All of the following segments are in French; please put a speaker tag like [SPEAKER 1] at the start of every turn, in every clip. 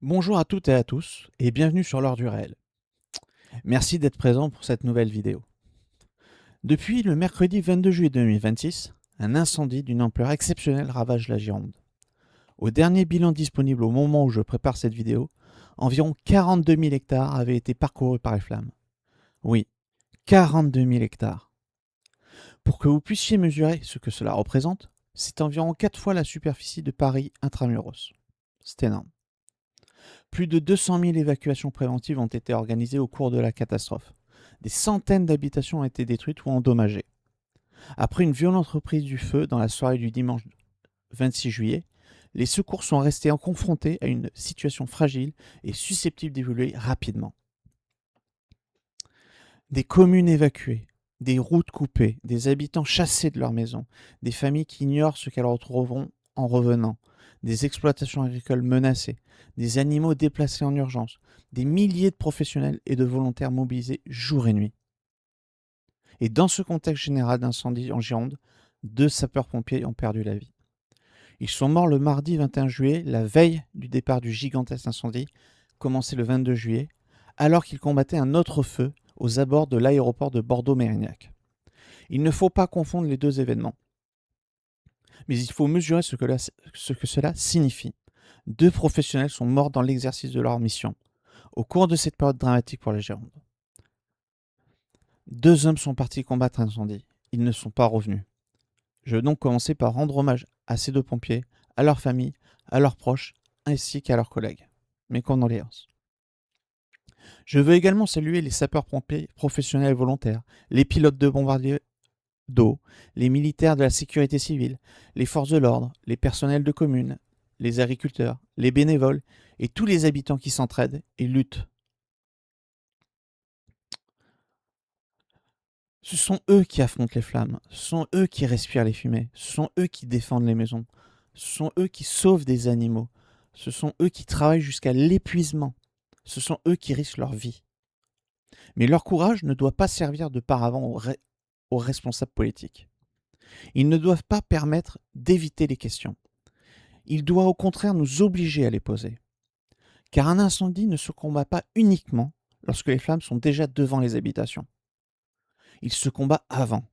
[SPEAKER 1] Bonjour à toutes et à tous et bienvenue sur l'heure du réel. Merci d'être présent pour cette nouvelle vidéo. Depuis le mercredi 22 juillet 2026, un incendie d'une ampleur exceptionnelle ravage la Gironde. Au dernier bilan disponible au moment où je prépare cette vidéo, environ 42 000 hectares avaient été parcourus par les flammes. Oui, 42 000 hectares. Pour que vous puissiez mesurer ce que cela représente, c'est environ 4 fois la superficie de Paris intramuros. C'est énorme. Plus de 200 000 évacuations préventives ont été organisées au cours de la catastrophe. Des centaines d'habitations ont été détruites ou endommagées. Après une violente reprise du feu dans la soirée du dimanche 26 juillet, les secours sont restés confrontés à une situation fragile et susceptible d'évoluer rapidement. Des communes évacuées, des routes coupées, des habitants chassés de leur maison, des familles qui ignorent ce qu'elles retrouveront en revenant, des exploitations agricoles menacées, des animaux déplacés en urgence, des milliers de professionnels et de volontaires mobilisés jour et nuit. Et dans ce contexte général d'incendie en Gironde, 2 sapeurs-pompiers ont perdu la vie. Ils sont morts le mardi 21 juillet, la veille du départ du gigantesque incendie, commencé le 22 juillet, alors qu'ils combattaient un autre feu aux abords de l'aéroport de Bordeaux-Mérignac. Il ne faut pas confondre les deux événements, mais il faut mesurer ce que cela signifie. 2 professionnels sont morts dans l'exercice de leur mission, au cours de cette période dramatique pour la Gironde. 2 hommes sont partis combattre l'incendie. Ils ne sont pas revenus. Je vais donc commencer par rendre hommage à ces 2 pompiers, à leurs familles, à leurs proches, ainsi qu'à leurs collègues. Mes condoléances. Je veux également saluer les sapeurs-pompiers professionnels et volontaires, les pilotes de bombardiers d'eau, les militaires de la sécurité civile, les forces de l'ordre, les personnels de communes, les agriculteurs, les bénévoles et tous les habitants qui s'entraident et luttent. Ce sont eux qui affrontent les flammes, ce sont eux qui respirent les fumées, ce sont eux qui défendent les maisons, ce sont eux qui sauvent des animaux, ce sont eux qui travaillent jusqu'à l'épuisement, ce sont eux qui risquent leur vie. Mais leur courage ne doit pas servir de paravent aux responsables politiques. Ils ne doivent pas permettre d'éviter les questions. Il doit au contraire nous obliger à les poser. Car un incendie ne se combat pas uniquement lorsque les flammes sont déjà devant les habitations. Il se combat avant,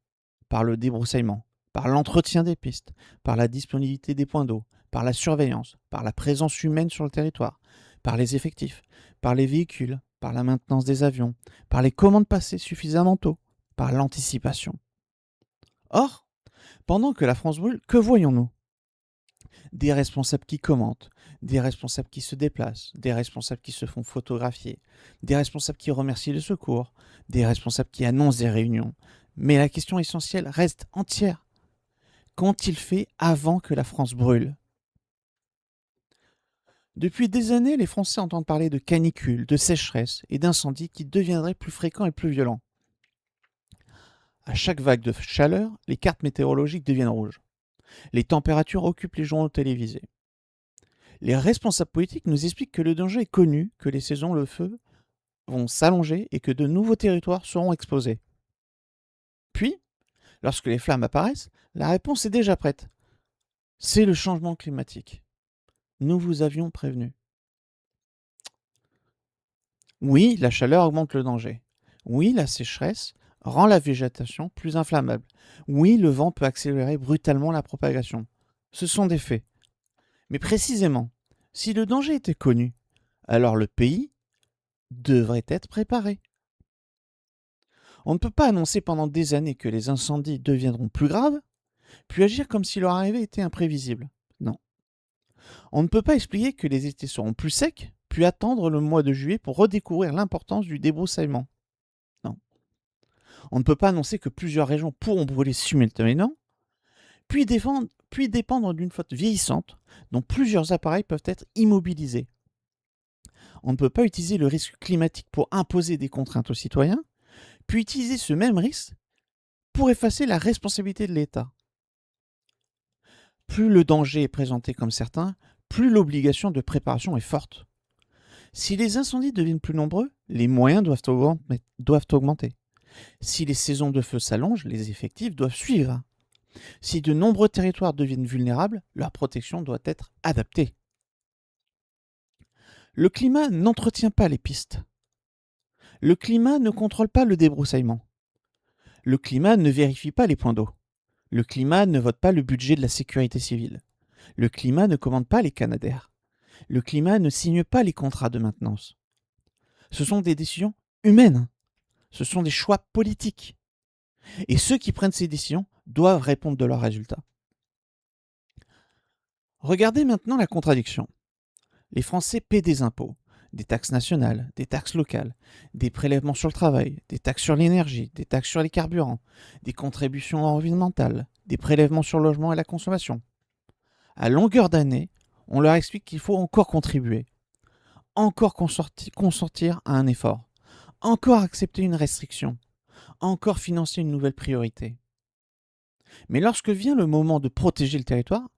[SPEAKER 1] par le débroussaillement, par l'entretien des pistes, par la disponibilité des points d'eau, par la surveillance, par la présence humaine sur le territoire, par les effectifs, par les véhicules, par la maintenance des avions, par les commandes passées suffisamment tôt, par l'anticipation. Or, pendant que la France brûle, que voyons-nous? Des responsables qui commentent, des responsables qui se déplacent, des responsables qui se font photographier, des responsables qui remercient le secours, des responsables qui annoncent des réunions. Mais la question essentielle reste entière. Qu'ont-ils fait avant que la France brûle? Depuis des années, les Français entendent parler de canicules, de sécheresse et d'incendies qui deviendraient plus fréquents et plus violents. À chaque vague de chaleur, les cartes météorologiques deviennent rouges. Les températures occupent les journaux télévisés. Les responsables politiques nous expliquent que le danger est connu, que les saisons de feu vont s'allonger et que de nouveaux territoires seront exposés. Puis, lorsque les flammes apparaissent, la réponse est déjà prête. C'est le changement climatique. Nous vous avions prévenu. Oui, la chaleur augmente le danger. Oui, la sécheresse rend la végétation plus inflammable. Oui, le vent peut accélérer brutalement la propagation. Ce sont des faits. Mais précisément, si le danger était connu, alors le pays devrait être préparé. On ne peut pas annoncer pendant des années que les incendies deviendront plus graves, puis agir comme si leur arrivée était imprévisible. Non. On ne peut pas expliquer que les étés seront plus secs, puis attendre le mois de juillet pour redécouvrir l'importance du débroussaillement. Non. On ne peut pas annoncer que plusieurs régions pourront brûler simultanément, puis dépendre d'une flotte vieillissante dont plusieurs appareils peuvent être immobilisés. On ne peut pas utiliser le risque climatique pour imposer des contraintes aux citoyens, puis utiliser ce même risque pour effacer la responsabilité de l'État. Plus le danger est présenté comme certain, plus l'obligation de préparation est forte. Si les incendies deviennent plus nombreux, les moyens doivent augmenter. Si les saisons de feu s'allongent, les effectifs doivent suivre. Si de nombreux territoires deviennent vulnérables, leur protection doit être adaptée. Le climat n'entretient pas les pistes. Le climat ne contrôle pas le débroussaillement. Le climat ne vérifie pas les points d'eau. Le climat ne vote pas le budget de la sécurité civile. Le climat ne commande pas les canadaires. Le climat ne signe pas les contrats de maintenance. Ce sont des décisions humaines. Ce sont des choix politiques. Et ceux qui prennent ces décisions doivent répondre de leurs résultats. Regardez maintenant la contradiction. Les Français paient des impôts, des taxes nationales, des taxes locales, des prélèvements sur le travail, des taxes sur l'énergie, des taxes sur les carburants, des contributions environnementales, des prélèvements sur le logement et la consommation. À longueur d'année, on leur explique qu'il faut encore contribuer, encore consentir à un effort, encore accepter une restriction, encore financer une nouvelle priorité. Mais lorsque vient le moment de protéger le territoire,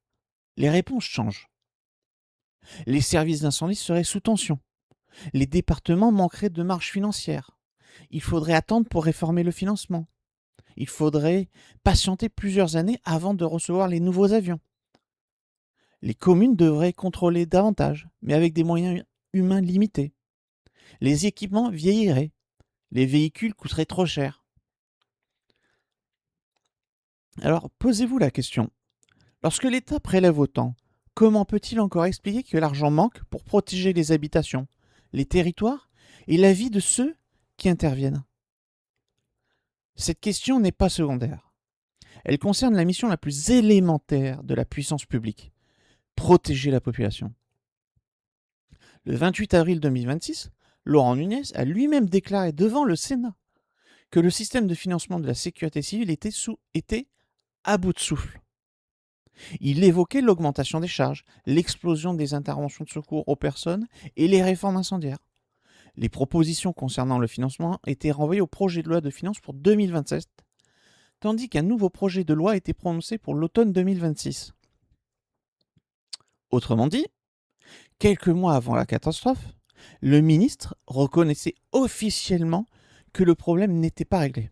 [SPEAKER 1] les réponses changent. Les services d'incendie seraient sous tension. Les départements manqueraient de marge financière. Il faudrait attendre pour réformer le financement. Il faudrait patienter plusieurs années avant de recevoir les nouveaux avions. Les communes devraient contrôler davantage, mais avec des moyens humains limités. Les équipements vieilliraient. Les véhicules coûteraient trop cher. Alors, posez-vous la question. Lorsque l'État prélève autant, comment peut-il encore expliquer que l'argent manque pour protéger les habitations, les territoires et la vie de ceux qui interviennent? Cette question n'est pas secondaire. Elle concerne la mission la plus élémentaire de la puissance publique, protéger la population. Le 28 avril 2026, Laurent Nunez a lui-même déclaré devant le Sénat que le système de financement de la sécurité civile était à bout de souffle. Il évoquait l'augmentation des charges, l'explosion des interventions de secours aux personnes et les réformes incendiaires. Les propositions concernant le financement étaient renvoyées au projet de loi de finances pour 2027, tandis qu'un nouveau projet de loi était prononcé pour l'automne 2026. Autrement dit, quelques mois avant la catastrophe, le ministre reconnaissait officiellement que le problème n'était pas réglé.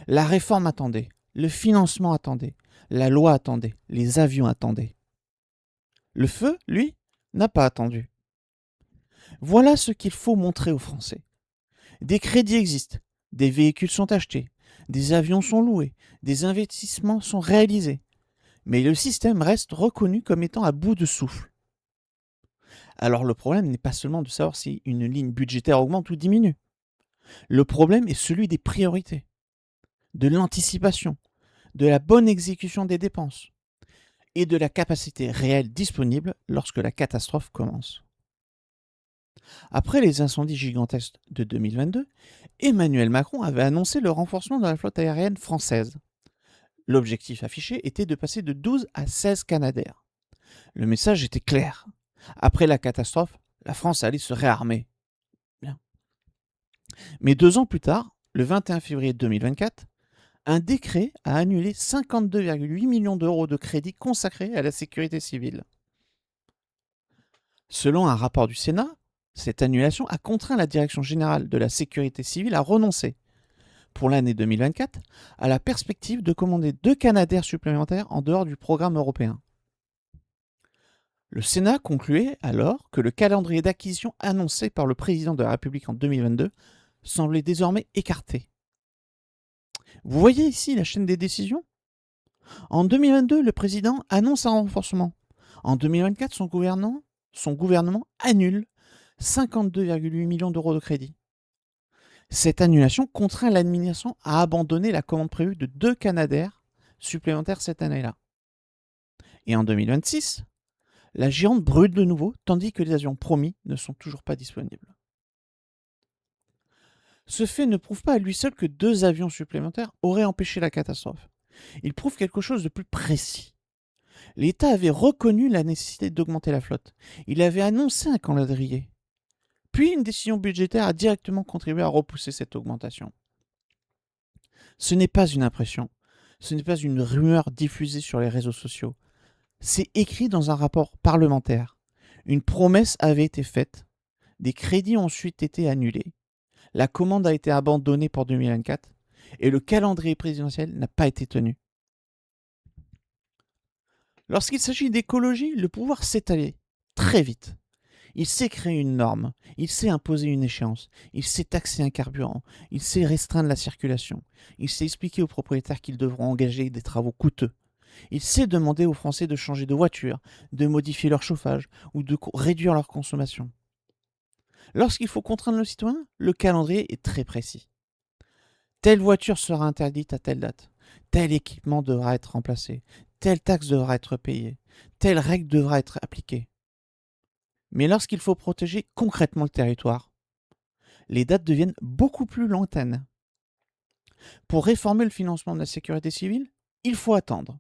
[SPEAKER 1] La réforme attendait, le financement attendait, la loi attendait, les avions attendaient. Le feu, lui, n'a pas attendu. Voilà ce qu'il faut montrer aux Français. Des crédits existent, des véhicules sont achetés, des avions sont loués, des investissements sont réalisés, mais le système reste reconnu comme étant à bout de souffle. Alors le problème n'est pas seulement de savoir si une ligne budgétaire augmente ou diminue. Le problème est celui des priorités, de l'anticipation, de la bonne exécution des dépenses et de la capacité réelle disponible lorsque la catastrophe commence. Après les incendies gigantesques de 2022, Emmanuel Macron avait annoncé le renforcement de la flotte aérienne française. L'objectif affiché était de passer de 12 à 16 Canadair. Le message était clair. Après la catastrophe, la France allait se réarmer. Bien. Mais 2 ans plus tard, le 21 février 2024, un décret a annulé 52,8 millions d'euros de crédits consacrés à la sécurité civile. Selon un rapport du Sénat, cette annulation a contraint la Direction générale de la sécurité civile à renoncer, pour l'année 2024, à la perspective de commander 2 Canadair supplémentaires en dehors du programme européen. Le Sénat concluait alors que le calendrier d'acquisition annoncé par le président de la République en 2022 semblait désormais écarté. Vous voyez ici la chaîne des décisions? En 2022, le président annonce un renforcement. En 2024, son gouvernement annule 52,8 millions d'euros de crédit. Cette annulation contraint l'administration à abandonner la commande prévue de 2 Canadair supplémentaires cette année-là. Et en 2026, la géante brûle de nouveau, tandis que les avions promis ne sont toujours pas disponibles. Ce fait ne prouve pas à lui seul que 2 avions supplémentaires auraient empêché la catastrophe. Il prouve quelque chose de plus précis. L'État avait reconnu la nécessité d'augmenter la flotte. Il avait annoncé un calendrier. Puis une décision budgétaire a directement contribué à repousser cette augmentation. Ce n'est pas une impression. Ce n'est pas une rumeur diffusée sur les réseaux sociaux. C'est écrit dans un rapport parlementaire. Une promesse avait été faite. Des crédits ont ensuite été annulés. La commande a été abandonnée pour 2024 et le calendrier présidentiel n'a pas été tenu. Lorsqu'il s'agit d'écologie, le pouvoir s'étalait très vite. Il sait créer une norme, il sait imposer une échéance, il sait taxer un carburant, il sait restreindre la circulation, il sait expliquer aux propriétaires qu'ils devront engager des travaux coûteux. Il sait demander aux Français de changer de voiture, de modifier leur chauffage ou de réduire leur consommation. Lorsqu'il faut contraindre le citoyen, le calendrier est très précis. Telle voiture sera interdite à telle date, tel équipement devra être remplacé, telle taxe devra être payée, telle règle devra être appliquée. Mais lorsqu'il faut protéger concrètement le territoire, les dates deviennent beaucoup plus lointaines. Pour réformer le financement de la sécurité civile, il faut attendre.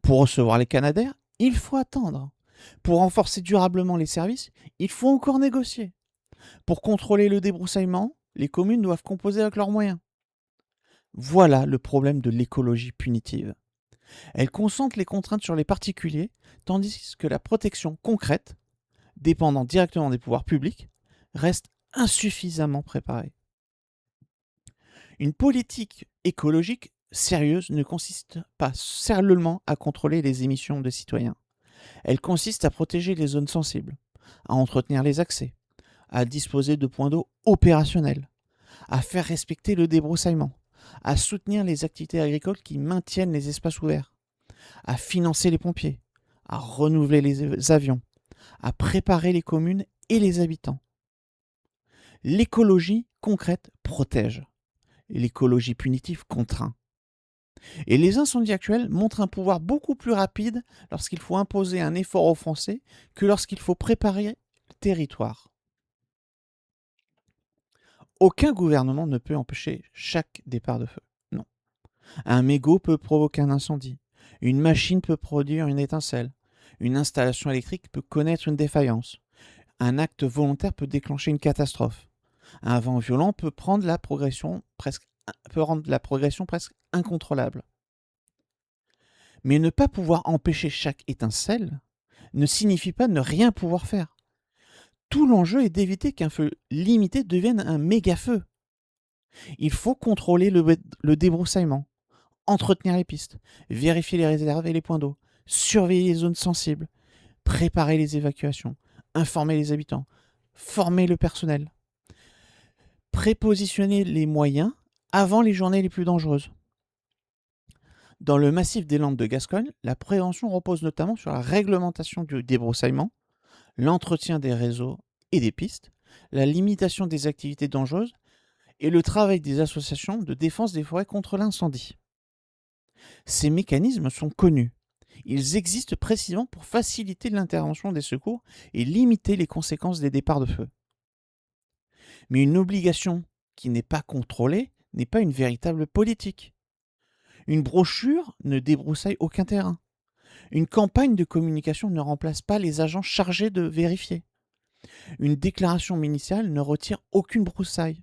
[SPEAKER 1] Pour recevoir les Canadair, il faut attendre. Pour renforcer durablement les services, il faut encore négocier. Pour contrôler le débroussaillement, les communes doivent composer avec leurs moyens. Voilà le problème de l'écologie punitive. Elle concentre les contraintes sur les particuliers, tandis que la protection concrète, dépendant directement des pouvoirs publics, reste insuffisamment préparée. Une politique écologique sérieuse ne consiste pas seulement à contrôler les émissions des citoyens. Elle consiste à protéger les zones sensibles, à entretenir les accès, à disposer de points d'eau opérationnels, à faire respecter le débroussaillement, à soutenir les activités agricoles qui maintiennent les espaces ouverts, à financer les pompiers, à renouveler les avions, à préparer les communes et les habitants. L'écologie concrète protège, et l'écologie punitive contraint. Et les incendies actuels montrent un pouvoir beaucoup plus rapide lorsqu'il faut imposer un effort aux Français que lorsqu'il faut préparer le territoire. Aucun gouvernement ne peut empêcher chaque départ de feu. Non. Un mégot peut provoquer un incendie. Une machine peut produire une étincelle. Une installation électrique peut connaître une défaillance. Un acte volontaire peut déclencher une catastrophe. Un vent violent peut rendre la progression presque incontrôlable. Mais ne pas pouvoir empêcher chaque étincelle ne signifie pas ne rien pouvoir faire. Tout l'enjeu est d'éviter qu'un feu limité devienne un méga-feu. Il faut contrôler le débroussaillement, entretenir les pistes, vérifier les réserves et les points d'eau, surveiller les zones sensibles, préparer les évacuations, informer les habitants, former le personnel, prépositionner les moyens avant les journées les plus dangereuses. Dans le massif des Landes de Gascogne, la prévention repose notamment sur la réglementation du débroussaillement, l'entretien des réseaux et des pistes, la limitation des activités dangereuses et le travail des associations de défense des forêts contre l'incendie. Ces mécanismes sont connus. Ils existent précisément pour faciliter l'intervention des secours et limiter les conséquences des départs de feu. Mais une obligation qui n'est pas contrôlée n'est pas une véritable politique. Une brochure ne débroussaille aucun terrain. Une campagne de communication ne remplace pas les agents chargés de vérifier. Une déclaration ministérielle ne retire aucune broussaille.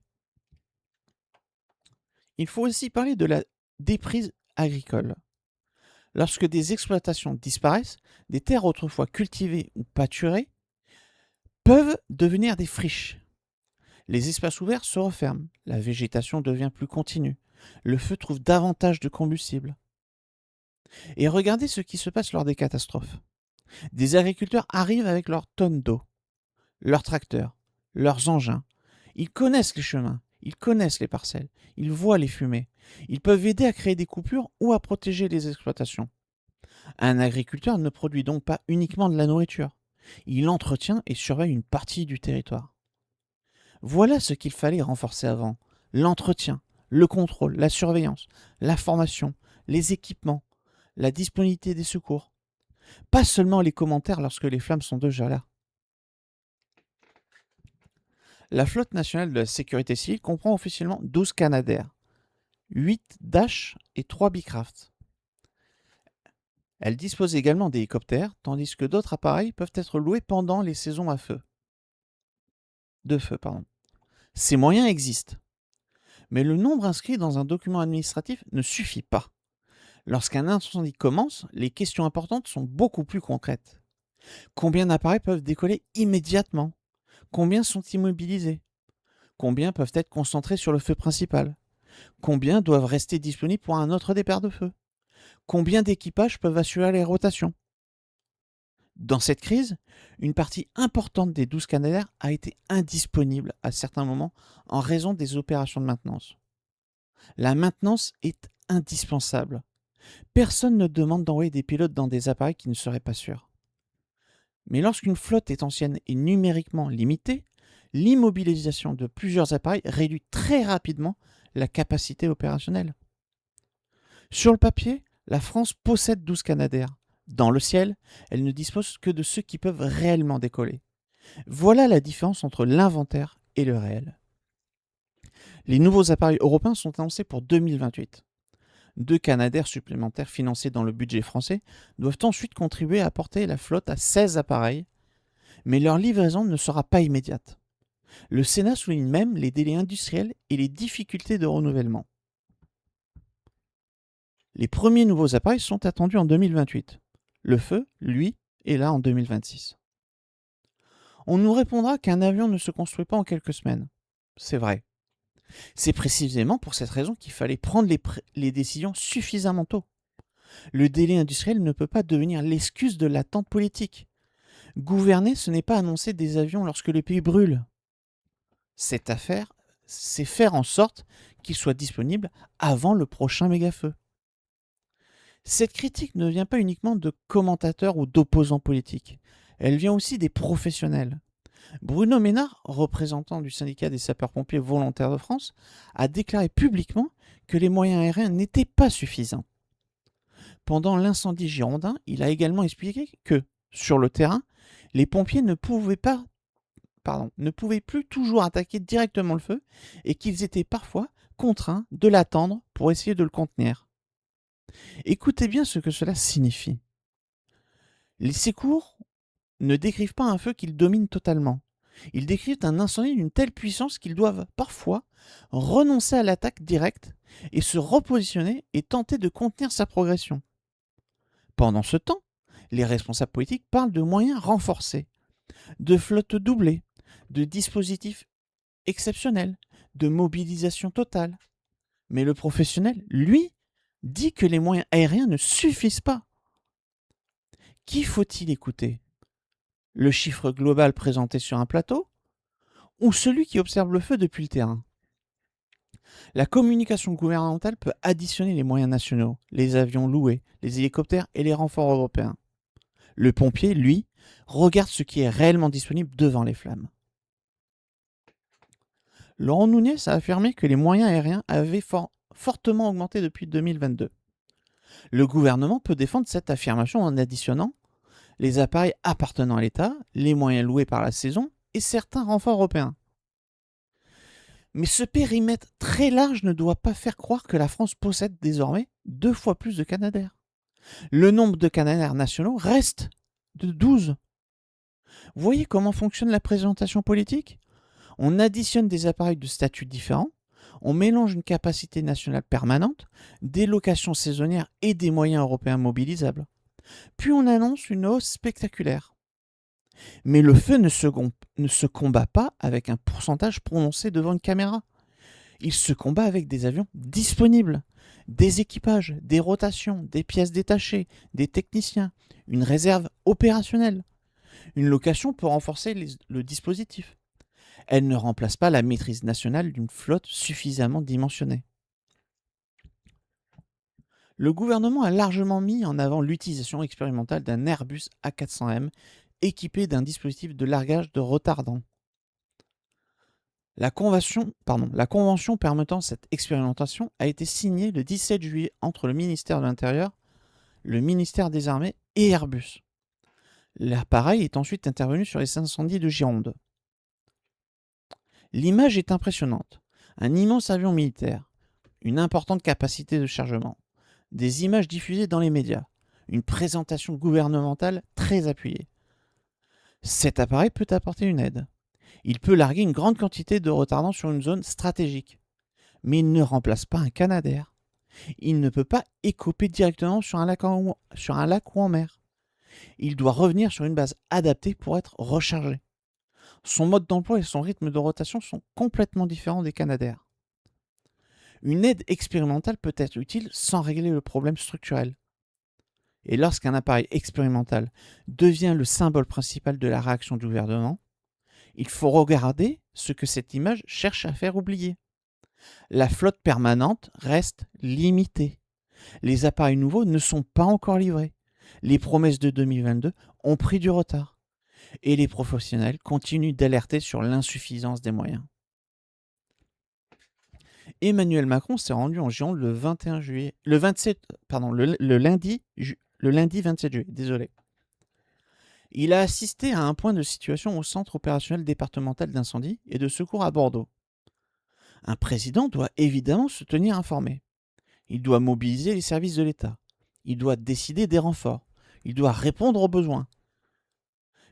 [SPEAKER 1] Il faut aussi parler de la déprise agricole. Lorsque des exploitations disparaissent, des terres autrefois cultivées ou pâturées peuvent devenir des friches. Les espaces ouverts se referment, la végétation devient plus continue, le feu trouve davantage de combustible. Et regardez ce qui se passe lors des catastrophes. Des agriculteurs arrivent avec leurs tonnes d'eau, leurs tracteurs, leurs engins. Ils connaissent les chemins, ils connaissent les parcelles, ils voient les fumées. Ils peuvent aider à créer des coupures ou à protéger les exploitations. Un agriculteur ne produit donc pas uniquement de la nourriture. Il entretient et surveille une partie du territoire. Voilà ce qu'il fallait renforcer avant. L'entretien, le contrôle, la surveillance, la formation, les équipements, la disponibilité des secours. Pas seulement les commentaires lorsque les flammes sont déjà là. La flotte nationale de la sécurité civile comprend officiellement 12 Canadair, 8 Dash et 3 Bicraft. Elle dispose également d'hélicoptères, tandis que d'autres appareils peuvent être loués pendant les saisons de feu. Ces moyens existent, mais le nombre inscrit dans un document administratif ne suffit pas. Lorsqu'un incendie commence, les questions importantes sont beaucoup plus concrètes. Combien d'appareils peuvent décoller immédiatement? Combien sont immobilisés? Combien peuvent être concentrés sur le feu principal? Combien doivent rester disponibles pour un autre départ de feu? Combien d'équipages peuvent assurer les rotations? Dans cette crise, une partie importante des 12 Canadair a été indisponible à certains moments en raison des opérations de maintenance. La maintenance est indispensable. Personne ne demande d'envoyer des pilotes dans des appareils qui ne seraient pas sûrs. Mais lorsqu'une flotte est ancienne et numériquement limitée, l'immobilisation de plusieurs appareils réduit très rapidement la capacité opérationnelle. Sur le papier, la France possède 12 Canadair. Dans le ciel, elle ne dispose que de ceux qui peuvent réellement décoller. Voilà la différence entre l'inventaire et le réel. Les nouveaux appareils européens sont annoncés pour 2028. 2 Canadair supplémentaires financés dans le budget français doivent ensuite contribuer à porter la flotte à 16 appareils, mais leur livraison ne sera pas immédiate. Le Sénat souligne même les délais industriels et les difficultés de renouvellement. Les premiers nouveaux appareils sont attendus en 2028. Le feu, lui, est là en 2026. On nous répondra qu'un avion ne se construit pas en quelques semaines. C'est vrai. C'est précisément pour cette raison qu'il fallait prendre les décisions suffisamment tôt. Le délai industriel ne peut pas devenir l'excuse de l'attente politique. Gouverner, ce n'est pas annoncer des avions lorsque le pays brûle. Cette affaire, c'est faire en sorte qu'ils soient disponibles avant le prochain méga-feu. Cette critique ne vient pas uniquement de commentateurs ou d'opposants politiques. Elle vient aussi des professionnels. Bruno Ménard, représentant du syndicat des sapeurs-pompiers volontaires de France, a déclaré publiquement que les moyens aériens n'étaient pas suffisants. Pendant l'incendie girondin, il a également expliqué que, sur le terrain, les pompiers ne pouvaient plus toujours attaquer directement le feu et qu'ils étaient parfois contraints de l'attendre pour essayer de le contenir. Écoutez bien ce que cela signifie. Les secours ne décrivent pas un feu qu'ils dominent totalement. Ils décrivent un incendie d'une telle puissance qu'ils doivent parfois renoncer à l'attaque directe et se repositionner et tenter de contenir sa progression. Pendant ce temps, les responsables politiques parlent de moyens renforcés, de flottes doublées, de dispositifs exceptionnels, de mobilisation totale. Mais le professionnel, lui, dit que les moyens aériens ne suffisent pas. Qui faut-il écouter ? Le chiffre global présenté sur un plateau ou celui qui observe le feu depuis le terrain ? La communication gouvernementale peut additionner les moyens nationaux, les avions loués, les hélicoptères et les renforts européens. Le pompier, lui, regarde ce qui est réellement disponible devant les flammes. Laurent Nunez a affirmé que les moyens aériens avaient fortement augmenté depuis 2022. Le gouvernement peut défendre cette affirmation en additionnant les appareils appartenant à l'État, les moyens loués par la saison et certains renforts européens. Mais ce périmètre très large ne doit pas faire croire que la France possède désormais 2 fois plus de Canadair. Le nombre de Canadair nationaux reste de 12. Voyez comment fonctionne la présentation politique ? On additionne des appareils de statut différents, on mélange une capacité nationale permanente, des locations saisonnières et des moyens européens mobilisables. Puis on annonce une hausse spectaculaire. Mais le feu ne se combat pas avec un pourcentage prononcé devant une caméra. Il se combat avec des avions disponibles, des équipages, des rotations, des pièces détachées, des techniciens, une réserve opérationnelle. Une location peut renforcer le dispositif. Elle ne remplace pas la maîtrise nationale d'une flotte suffisamment dimensionnée. Le gouvernement a largement mis en avant l'utilisation expérimentale d'un Airbus A400M équipé d'un dispositif de largage de retardant. La convention permettant cette expérimentation a été signée le 17 juillet entre le ministère de l'Intérieur, le ministère des Armées et Airbus. L'appareil est ensuite intervenu sur les incendies de Gironde. L'image est impressionnante. Un immense avion militaire, une importante capacité de chargement, des images diffusées dans les médias, une présentation gouvernementale très appuyée. Cet appareil peut apporter une aide. Il peut larguer une grande quantité de retardants sur une zone stratégique. Mais il ne remplace pas un Canadair. Il ne peut pas écoper directement sur un lac ou en mer. Il doit revenir sur une base adaptée pour être rechargé. Son mode d'emploi et son rythme de rotation sont complètement différents des Canadair. Une aide expérimentale peut être utile sans régler le problème structurel. Et lorsqu'un appareil expérimental devient le symbole principal de la réaction du gouvernement, il faut regarder ce que cette image cherche à faire oublier. La flotte permanente reste limitée. Les appareils nouveaux ne sont pas encore livrés. Les promesses de 2022 ont pris du retard. Et les professionnels continuent d'alerter sur l'insuffisance des moyens. Emmanuel Macron s'est rendu en Gironde le 21 juillet, le 27, pardon, le lundi 27 juillet, désolé. Il a assisté à un point de situation au centre opérationnel départemental d'incendie et de secours à Bordeaux. Un président doit évidemment se tenir informé. Il doit mobiliser les services de l'État. Il doit décider des renforts. Il doit répondre aux besoins.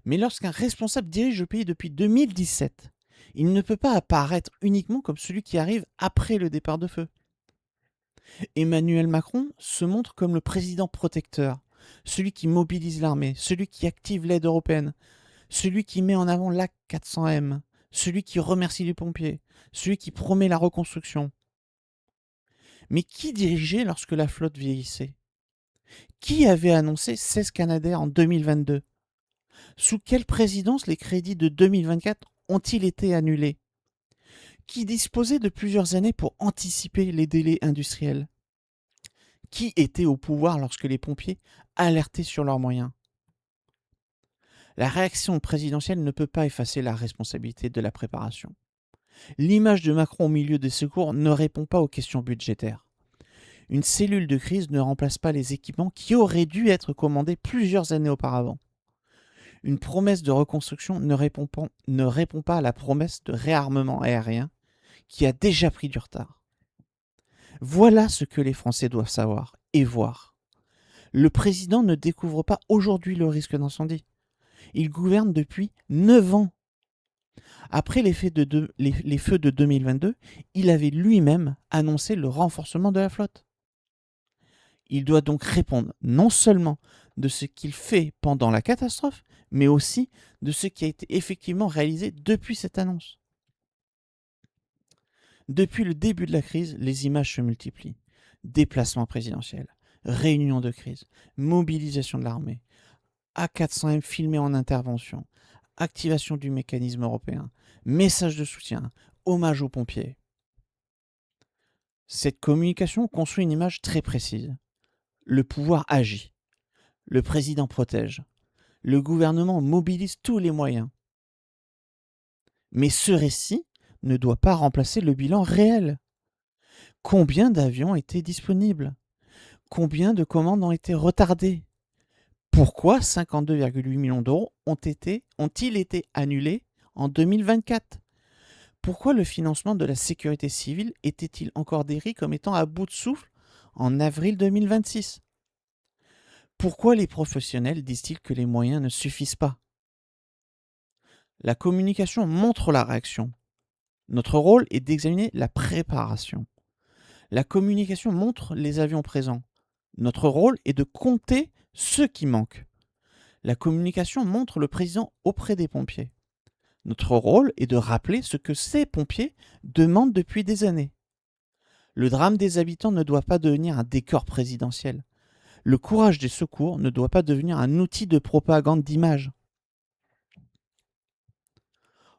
[SPEAKER 1] Mais lorsqu'un responsable dirige le pays depuis 2017, il ne peut pas apparaître uniquement comme celui qui arrive après le départ de feu. Emmanuel Macron se montre comme le président protecteur, celui qui mobilise l'armée, celui qui active l'aide européenne, celui qui met en avant l'Act 400M, celui qui remercie les pompiers, celui qui promet la reconstruction. Mais qui dirigeait lorsque la flotte vieillissait? Qui avait annoncé 16 Canadair en 2022? Sous quelle présidence les crédits de 2024 ont-ils été annulés? Qui disposait de plusieurs années pour anticiper les délais industriels? Qui était au pouvoir lorsque les pompiers alertaient sur leurs moyens? La réaction présidentielle ne peut pas effacer la responsabilité de la préparation. L'image de Macron au milieu des secours ne répond pas aux questions budgétaires. Une cellule de crise ne remplace pas les équipements qui auraient dû être commandés plusieurs années auparavant. Une promesse de reconstruction ne répond pas à la promesse de réarmement aérien qui a déjà pris du retard. Voilà ce que les Français doivent savoir et voir. Le président ne découvre pas aujourd'hui le risque d'incendie. Il gouverne depuis 9 ans. Après les feux de 2022, il avait lui-même annoncé le renforcement de la flotte. Il doit donc répondre non seulement de ce qu'il fait pendant la catastrophe, mais aussi de ce qui a été effectivement réalisé depuis cette annonce. Depuis le début de la crise, les images se multiplient. Déplacements présidentiels, réunions de crise, mobilisation de l'armée, A400M filmé en intervention, activation du mécanisme européen, messages de soutien, hommage aux pompiers. Cette communication construit une image très précise. Le pouvoir agit. Le président protège. Le gouvernement mobilise tous les moyens. Mais ce récit ne doit pas remplacer le bilan réel. Combien d'avions étaient disponibles? Combien de commandes ont été retardées? Pourquoi 52,8 millions d'euros ont-ils été annulés en 2024? Pourquoi le financement de la sécurité civile était-il encore décrit comme étant à bout de souffle en avril 2026? Pourquoi les professionnels disent-ils que les moyens ne suffisent pas? La communication montre la réaction. Notre rôle est d'examiner la préparation. La communication montre les avions présents. Notre rôle est de compter ceux qui manquent. La communication montre le président auprès des pompiers. Notre rôle est de rappeler ce que ces pompiers demandent depuis des années. Le drame des habitants ne doit pas devenir un décor présidentiel. Le courage des secours ne doit pas devenir un outil de propagande d'image.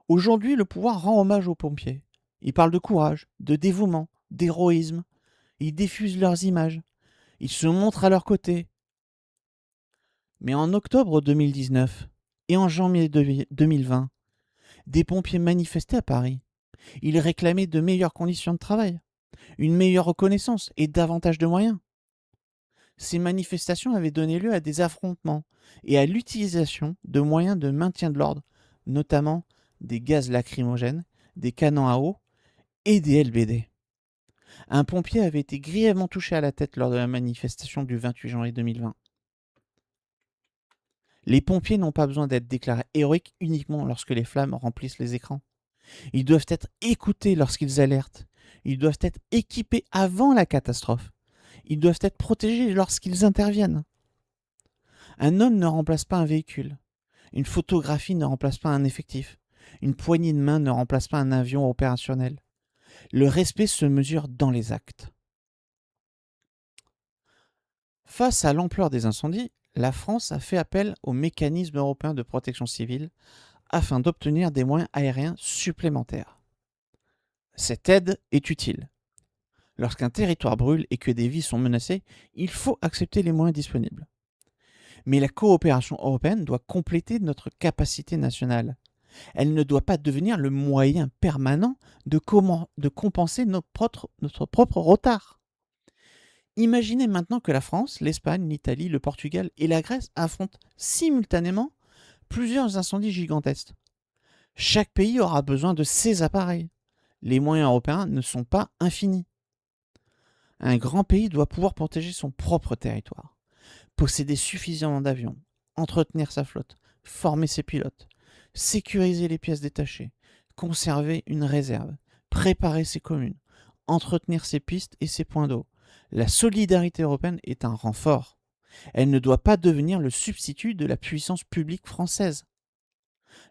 [SPEAKER 1] Aujourd'hui, le pouvoir rend hommage aux pompiers. Il parle de courage, de dévouement, d'héroïsme. Il diffuse leurs images. Il se montre à leur côté. Mais en octobre 2019 et en janvier 2020, des pompiers manifestaient à Paris. Ils réclamaient de meilleures conditions de travail, une meilleure reconnaissance et davantage de moyens. Ces manifestations avaient donné lieu à des affrontements et à l'utilisation de moyens de maintien de l'ordre, notamment des gaz lacrymogènes, des canons à eau et des LBD. Un pompier avait été grièvement touché à la tête lors de la manifestation du 28 janvier 2020. Les pompiers n'ont pas besoin d'être déclarés héroïques uniquement lorsque les flammes remplissent les écrans. Ils doivent être écoutés lorsqu'ils alertent. Ils doivent être équipés avant la catastrophe. Ils doivent être protégés lorsqu'ils interviennent. Un homme ne remplace pas un véhicule. Une photographie ne remplace pas un effectif. Une poignée de main ne remplace pas un avion opérationnel. Le respect se mesure dans les actes. Face à l'ampleur des incendies, la France a fait appel au mécanisme européen de protection civile afin d'obtenir des moyens aériens supplémentaires. Cette aide est utile. Lorsqu'un territoire brûle et que des vies sont menacées, il faut accepter les moyens disponibles. Mais la coopération européenne doit compléter notre capacité nationale. Elle ne doit pas devenir le moyen permanent de compenser notre propre retard. Imaginez maintenant que la France, l'Espagne, l'Italie, le Portugal et la Grèce affrontent simultanément plusieurs incendies gigantesques. Chaque pays aura besoin de ses appareils. Les moyens européens ne sont pas infinis. Un grand pays doit pouvoir protéger son propre territoire, posséder suffisamment d'avions, entretenir sa flotte, former ses pilotes, sécuriser les pièces détachées, conserver une réserve, préparer ses communes, entretenir ses pistes et ses points d'eau. La solidarité européenne est un renfort. Elle ne doit pas devenir le substitut de la puissance publique française.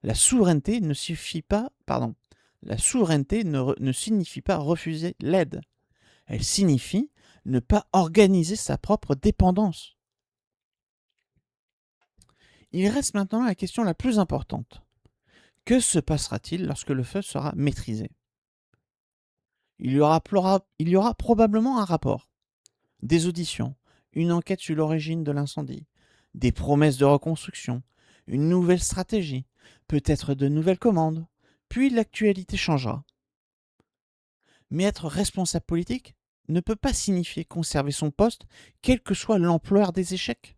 [SPEAKER 1] La souveraineté ne suffit pas, pardon, la souveraineté ne signifie pas refuser l'aide. Elle signifie ne pas organiser sa propre dépendance. Il reste maintenant la question la plus importante. Que se passera-t-il lorsque le feu sera maîtrisé ? Il y aura probablement un rapport, des auditions, une enquête sur l'origine de l'incendie, des promesses de reconstruction, une nouvelle stratégie, peut-être de nouvelles commandes, puis l'actualité changera. Mais être responsable politique ne peut pas signifier conserver son poste, quelle que soit l'ampleur des échecs.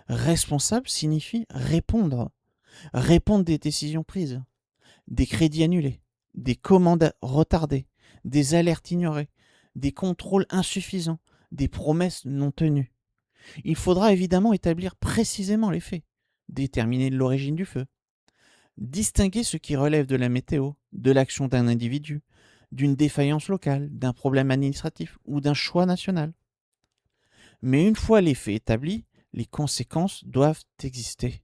[SPEAKER 1] Responsable signifie répondre des décisions prises, des crédits annulés, des commandes retardées, des alertes ignorées, des contrôles insuffisants, des promesses non tenues. Il faudra évidemment établir précisément les faits, déterminer l'origine du feu, distinguer ce qui relève de la météo, de l'action d'un individu, d'une défaillance locale, d'un problème administratif ou d'un choix national. Mais une fois les faits établis, les conséquences doivent exister.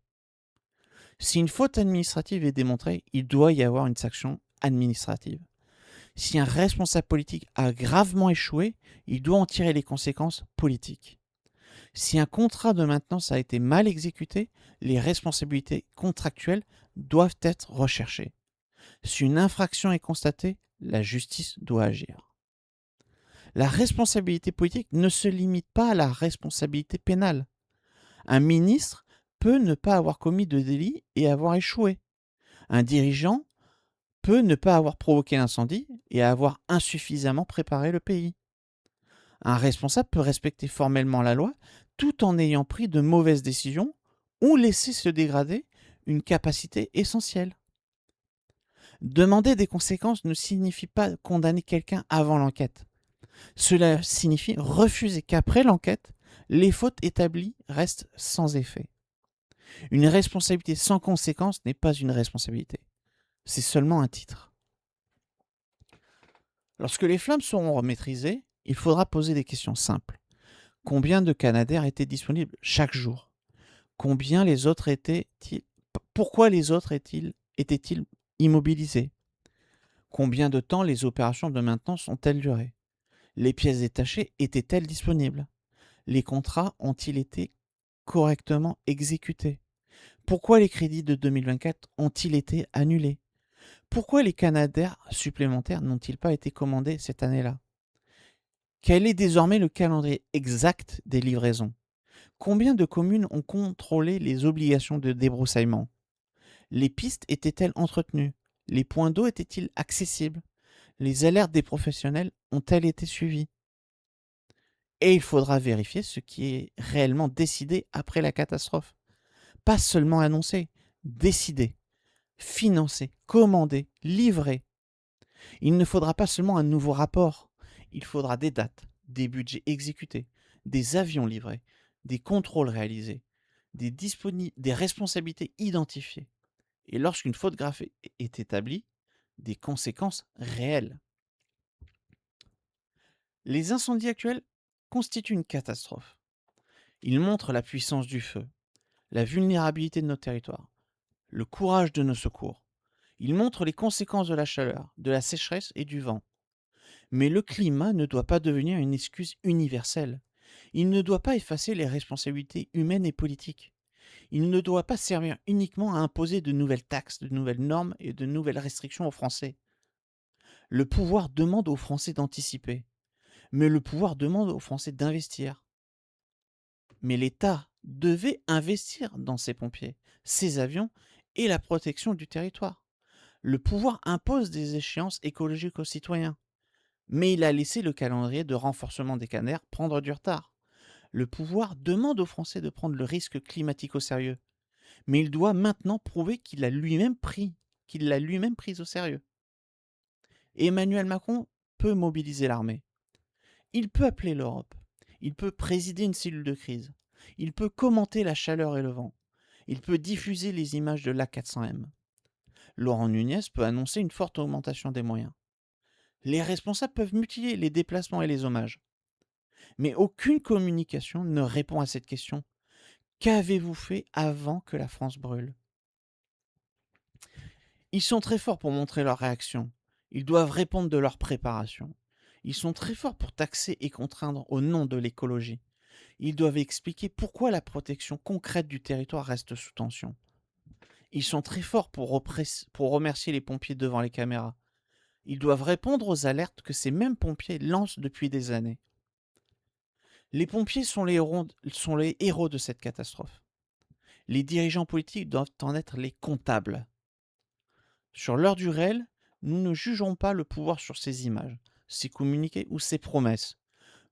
[SPEAKER 1] Si une faute administrative est démontrée, il doit y avoir une sanction administrative. Si un responsable politique a gravement échoué, il doit en tirer les conséquences politiques. Si un contrat de maintenance a été mal exécuté, les responsabilités contractuelles doivent être recherchées. Si une infraction est constatée, la justice doit agir. La responsabilité politique ne se limite pas à la responsabilité pénale. Un ministre peut ne pas avoir commis de délit et avoir échoué. Un dirigeant peut ne pas avoir provoqué l'incendie et avoir insuffisamment préparé le pays. Un responsable peut respecter formellement la loi tout en ayant pris de mauvaises décisions ou laissé se dégrader une capacité essentielle. Demander des conséquences ne signifie pas condamner quelqu'un avant l'enquête. Cela signifie refuser qu'après l'enquête, les fautes établies restent sans effet. Une responsabilité sans conséquence n'est pas une responsabilité. C'est seulement un titre. Lorsque les flammes seront maîtrisées, il faudra poser des questions simples. Combien de Canadair étaient disponibles chaque jour ? Pourquoi les autres étaient-ils immobilisés ? Combien de temps les opérations de maintenance ont-elles duré ? Les pièces détachées étaient-elles disponibles ? Les contrats ont-ils été correctement exécutés ? Pourquoi les crédits de 2024 ont-ils été annulés ? Pourquoi les Canadair supplémentaires n'ont-ils pas été commandés cette année-là ? Quel est désormais le calendrier exact des livraisons ? Combien de communes ont contrôlé les obligations de débroussaillement ? Les pistes étaient-elles entretenues ? Les points d'eau étaient-ils accessibles ? Les alertes des professionnels ont-elles été suivies ? Et il faudra vérifier ce qui est réellement décidé après la catastrophe. Pas seulement annoncé, décidé, financé, commandé, livré. Il ne faudra pas seulement un nouveau rapport, il faudra des dates, des budgets exécutés, des avions livrés, des contrôles réalisés, des responsabilités identifiées. Et lorsqu'une faute grave est établie, des conséquences réelles. Les incendies actuels constituent une catastrophe. Ils montrent la puissance du feu, la vulnérabilité de nos territoires, le courage de nos secours. Ils montrent les conséquences de la chaleur, de la sécheresse et du vent. Mais le climat ne doit pas devenir une excuse universelle. Il ne doit pas effacer les responsabilités humaines et politiques. Il ne doit pas servir uniquement à imposer de nouvelles taxes, de nouvelles normes et de nouvelles restrictions aux Français. Le pouvoir demande aux Français d'anticiper, mais le pouvoir demande aux Français d'investir. Mais l'État devait investir dans ses pompiers, ses avions et la protection du territoire. Le pouvoir impose des échéances écologiques aux citoyens, mais il a laissé le calendrier de renforcement des caners prendre du retard. Le pouvoir demande aux Français de prendre le risque climatique au sérieux, mais il doit maintenant prouver qu'il l'a lui-même pris au sérieux. Emmanuel Macron peut mobiliser l'armée. Il peut appeler l'Europe. Il peut présider une cellule de crise. Il peut commenter la chaleur et le vent. Il peut diffuser les images de l'A400M. Laurent Nunez peut annoncer une forte augmentation des moyens. Les responsables peuvent multiplier les déplacements et les hommages. Mais aucune communication ne répond à cette question. Qu'avez-vous fait avant que la France brûle? Ils sont très forts pour montrer leur réaction. Ils doivent répondre de leur préparation. Ils sont très forts pour taxer et contraindre au nom de l'écologie. Ils doivent expliquer pourquoi la protection concrète du territoire reste sous tension. Ils sont très forts pour remercier les pompiers devant les caméras. Ils doivent répondre aux alertes que ces mêmes pompiers lancent depuis des années. Les pompiers sont les héros de cette catastrophe. Les dirigeants politiques doivent en être les comptables. Sur l'heure du réel, nous ne jugerons pas le pouvoir sur ses images, ses communiqués ou ses promesses.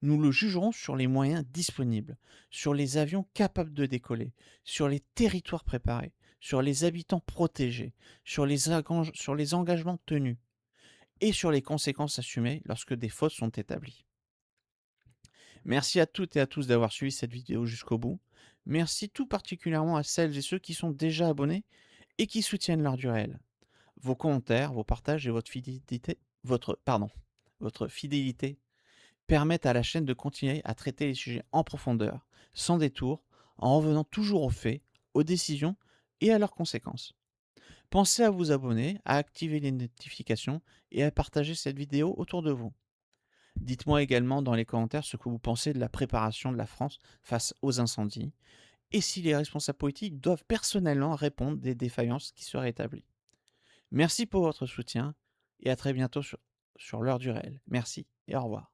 [SPEAKER 1] Nous le jugerons sur les moyens disponibles, sur les avions capables de décoller, sur les territoires préparés, sur les habitants protégés, sur les engagements tenus et sur les conséquences assumées lorsque des fautes sont établies. Merci à toutes et à tous d'avoir suivi cette vidéo jusqu'au bout. Merci tout particulièrement à celles et ceux qui sont déjà abonnés et qui soutiennent l'heure du réel. Vos commentaires, vos partages et votre fidélité permettent à la chaîne de continuer à traiter les sujets en profondeur, sans détour, en revenant toujours aux faits, aux décisions et à leurs conséquences. Pensez à vous abonner, à activer les notifications et à partager cette vidéo autour de vous. Dites-moi également dans les commentaires ce que vous pensez de la préparation de la France face aux incendies et si les responsables politiques doivent personnellement répondre des défaillances qui seraient établies. Merci pour votre soutien et à très bientôt sur l'heure du réel. Merci et au revoir.